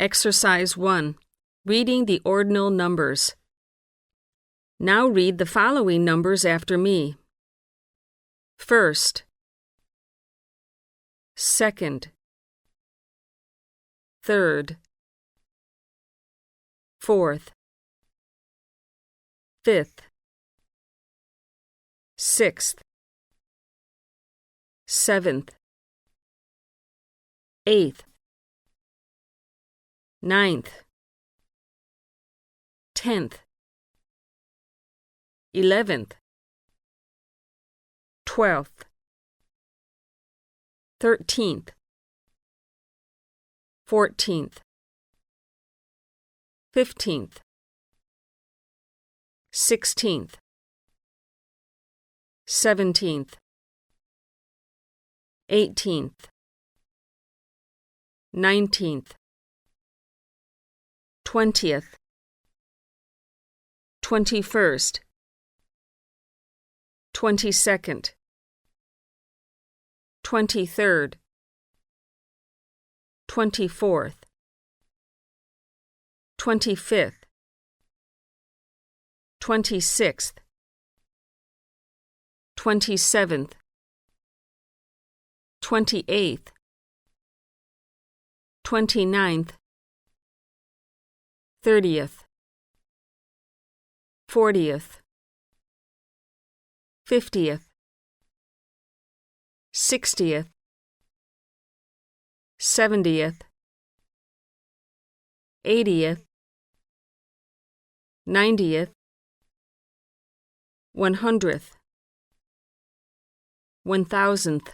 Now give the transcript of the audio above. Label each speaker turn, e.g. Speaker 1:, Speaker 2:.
Speaker 1: Exercise 1. Reading the ordinal numbers. Now read the following numbers after me. First, second, third, fourth, fifth, sixth, seventh, eighth, ninth, 10th, 11th, 12th, 13th, 14th, 15th, 16th, 17th, 18th, 19th, 20th, 21st, 22nd, 23rd, 24th, 25th, 26th, 27th, 28th, 29th, 30th, 40th, 50th, 60th, 70th, 80th, 90th, 100th, 1000th.